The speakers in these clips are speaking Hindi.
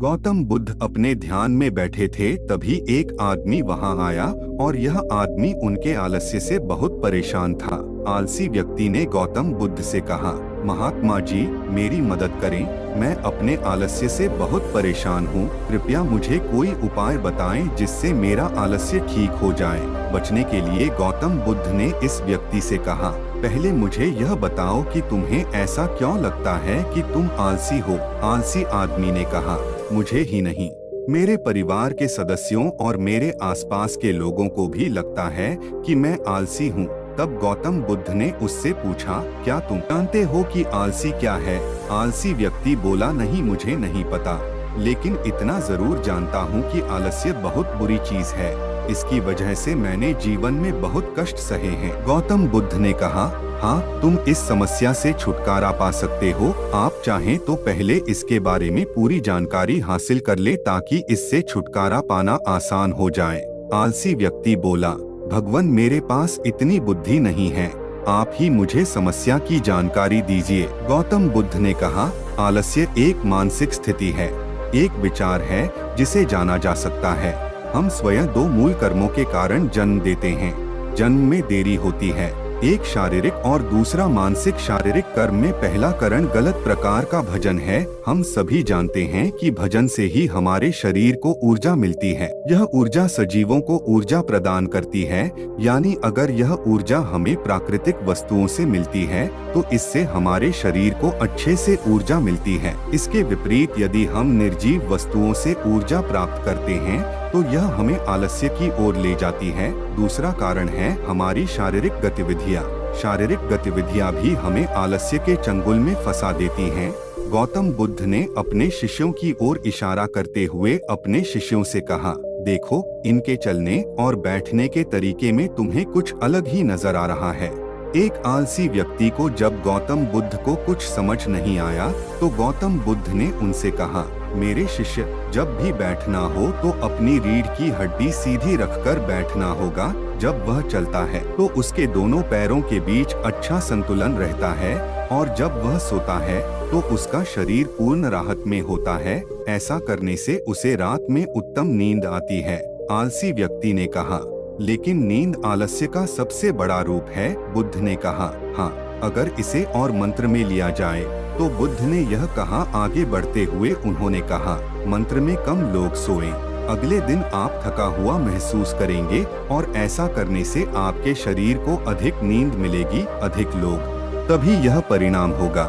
गौतम बुद्ध अपने ध्यान में बैठे थे, तभी एक आदमी वहां आया और यह आदमी उनके आलस्य से बहुत परेशान था। आलसी व्यक्ति ने गौतम बुद्ध से कहा, महात्मा जी, मेरी मदद करें, मैं अपने आलस्य से बहुत परेशान हूँ। कृपया मुझे कोई उपाय बताएं जिससे मेरा आलस्य ठीक हो जाए। बचने के लिए गौतम बुद्ध ने इस व्यक्ति से कहा, पहले मुझे यह बताओ कि तुम्हें ऐसा क्यों लगता है कि तुम आलसी हो। आलसी आदमी ने कहा, मुझे ही नहीं, मेरे परिवार के सदस्यों और मेरे आसपास के लोगों को भी लगता है कि मैं आलसी हूँ। तब गौतम बुद्ध ने उससे पूछा, क्या तुम जानते हो कि आलसी क्या है? आलसी व्यक्ति बोला, नहीं, मुझे नहीं पता, लेकिन इतना जरूर जानता हूँ कि आलस्य बहुत बुरी चीज है। इसकी वजह से मैंने जीवन में बहुत कष्ट सहे हैं। गौतम बुद्ध ने कहा, हाँ, तुम इस समस्या से छुटकारा पा सकते हो। आप चाहें तो पहले इसके बारे में पूरी जानकारी हासिल कर ले ताकि इससे छुटकारा पाना आसान हो जाए। आलसी व्यक्ति बोला, भगवान, मेरे पास इतनी बुद्धि नहीं है, आप ही मुझे समस्या की जानकारी दीजिए। गौतम बुद्ध ने कहा, आलस्य एक मानसिक स्थिति है, एक विचार है जिसे जाना जा सकता है। हम स्वयं दो मूल कर्मों के कारण जन्म देते हैं। जन्म में देरी होती है, एक शारीरिक और दूसरा मानसिक। शारीरिक कर्म में पहला कारण गलत प्रकार का भजन है। हम सभी जानते हैं कि भजन से ही हमारे शरीर को ऊर्जा मिलती है। यह ऊर्जा सजीवों को ऊर्जा प्रदान करती है, यानी अगर यह ऊर्जा हमें प्राकृतिक वस्तुओं से मिलती है तो इससे हमारे शरीर को अच्छे से ऊर्जा मिलती है। इसके विपरीत यदि हम निर्जीव वस्तुओं से ऊर्जा प्राप्त करते हैं तो यह हमें आलस्य की ओर ले जाती है। दूसरा कारण है हमारी शारीरिक गतिविधियाँ। शारीरिक गतिविधियाँ भी हमें आलस्य के चंगुल में फंसा देती हैं। गौतम बुद्ध ने अपने शिष्यों की ओर इशारा करते हुए अपने शिष्यों से कहा, देखो, इनके चलने और बैठने के तरीके में तुम्हें कुछ अलग ही नजर आ रहा है। एक आलसी व्यक्ति को जब गौतम बुद्ध को कुछ समझ नहीं आया तो गौतम बुद्ध ने उनसे कहा, मेरे शिष्य, जब भी बैठना हो तो अपनी रीढ़ की हड्डी सीधी रखकर बैठना होगा। जब वह चलता है तो उसके दोनों पैरों के बीच अच्छा संतुलन रहता है और जब वह सोता है तो उसका शरीर पूर्ण राहत में होता है। ऐसा करने से उसे रात में उत्तम नींद आती है। आलसी व्यक्ति ने कहा, लेकिन नींद आलस्य का सबसे बड़ा रूप है। बुद्ध ने कहा, हाँ, अगर इसे और मंत्र में लिया जाए तो बुद्ध ने यह कहा। आगे बढ़ते हुए उन्होंने कहा, मंत्र में कम लोग सोएं। अगले दिन आप थका हुआ महसूस करेंगे और ऐसा करने से आपके शरीर को अधिक नींद मिलेगी। अधिक लोग, तभी यह परिणाम होगा।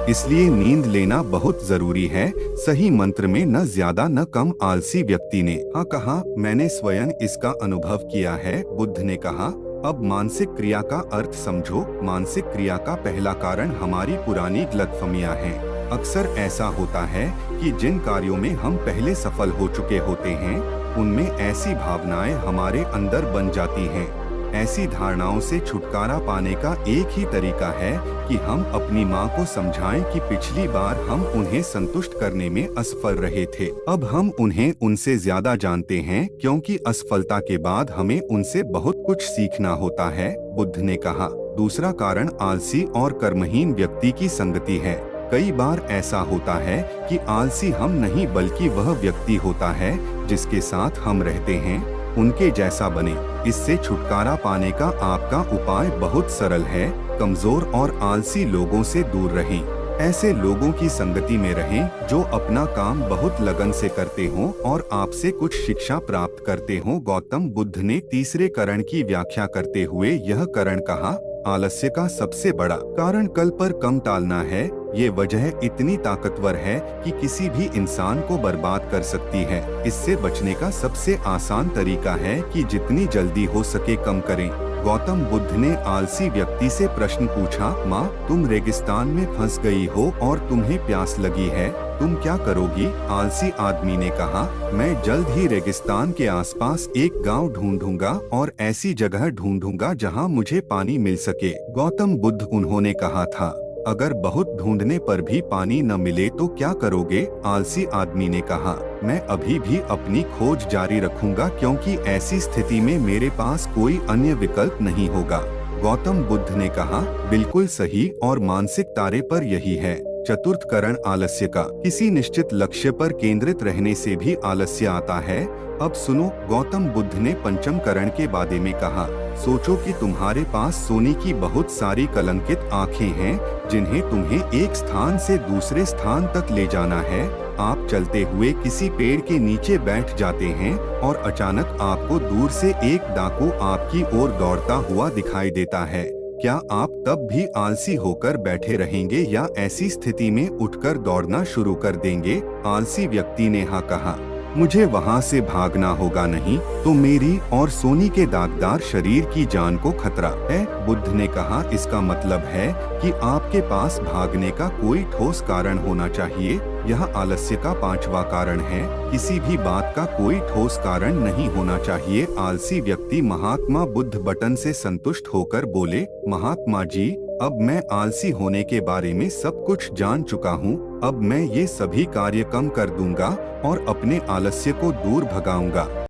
इसलिए नींद लेना बहुत जरूरी है। सही मंत्र में न ज्यादा न कम। आलसी व्यक्ति ने हाँ कहा, मैंने स्वयं इसका अनुभव किया है। बुद्ध ने कहा, अब मानसिक क्रिया का अर्थ समझो। मानसिक क्रिया का पहला कारण हमारी पुरानी गलतफहमियां हैं। अक्सर ऐसा होता है कि जिन कार्यों में हम पहले सफल हो चुके होते हैं उनमें ऐसी भावनाएं हमारे अंदर बन जाती हैं। ऐसी धारणाओं से छुटकारा पाने का एक ही तरीका है कि हम अपनी माँ को समझाएं कि पिछली बार हम उन्हें संतुष्ट करने में असफल रहे थे। अब हम उन्हें उनसे ज्यादा जानते हैं, क्योंकि असफलता के बाद हमें उनसे बहुत कुछ सीखना होता है। बुद्ध ने कहा, दूसरा कारण आलसी और कर्महीन व्यक्ति की संगति है। कई बार ऐसा होता है कि आलसी हम नहीं बल्कि वह व्यक्ति होता है जिसके साथ हम रहते हैं। उनके जैसा बने। इससे छुटकारा पाने का आपका उपाय बहुत सरल है। कमजोर और आलसी लोगों से दूर रहें। ऐसे लोगों की संगति में रहें जो अपना काम बहुत लगन से करते हों और आपसे कुछ शिक्षा प्राप्त करते हों। गौतम बुद्ध ने तीसरे कारण की व्याख्या करते हुए यह कारण कहा, आलस्य का सबसे बड़ा कारण कल पर कम टालना है। ये वजह इतनी ताकतवर है कि किसी भी इंसान को बर्बाद कर सकती है। इससे बचने का सबसे आसान तरीका है कि जितनी जल्दी हो सके कम करें। गौतम बुद्ध ने आलसी व्यक्ति से प्रश्न पूछा, माँ, तुम रेगिस्तान में फंस गई हो और तुम्हें प्यास लगी है, तुम क्या करोगी? आलसी आदमी ने कहा, मैं जल्द ही रेगिस्तान के आसपास एक गांव ढूंढूंगा और ऐसी जगह ढूंढूंगा जहां मुझे पानी मिल सके। गौतम बुद्ध उन्होंने कहा था, अगर बहुत ढूंढने पर भी पानी न मिले तो क्या करोगे? आलसी आदमी ने कहा, मैं अभी भी अपनी खोज जारी रखूंगा, क्योंकि ऐसी स्थिति में मेरे पास कोई अन्य विकल्प नहीं होगा। गौतम बुद्ध ने कहा, बिल्कुल सही, और मानसिक तारे पर यही है। चतुर्थ करण आलस्य का। किसी निश्चित लक्ष्य पर केंद्रित रहने से भी आलस्य आता है। अब सुनो, गौतम बुद्ध ने पंचम करण के बारे में कहा। सोचो कि तुम्हारे पास सोने की बहुत सारी कलंकित आँखें हैं जिन्हें तुम्हें एक स्थान से दूसरे स्थान तक ले जाना है। आप चलते हुए किसी पेड़ के नीचे बैठ जाते हैं और अचानक आपको दूर से एक डाकू आपकी ओर दौड़ता हुआ दिखाई देता है। क्या आप तब भी आलसी होकर बैठे रहेंगे या ऐसी स्थिति में उठकर दौड़ना शुरू कर देंगे? आलसी व्यक्ति ने हाँ कहा। मुझे वहाँ से भागना होगा, नहीं तो मेरी और सोनी के दागदार शरीर की जान को खतरा है। बुद्ध ने कहा, इसका मतलब है कि आपके पास भागने का कोई ठोस कारण होना चाहिए। यह आलस्य का पांचवा कारण है। किसी भी बात का कोई ठोस कारण नहीं होना चाहिए। आलसी व्यक्ति महात्मा बुद्ध बटन से संतुष्ट होकर बोले, महात्मा जी, अब मैं आलसी होने के बारे में सब कुछ जान चुका हूँ। अब मैं ये सभी कार्य कम कर दूंगा और अपने आलस्य को दूर भगाऊंगा।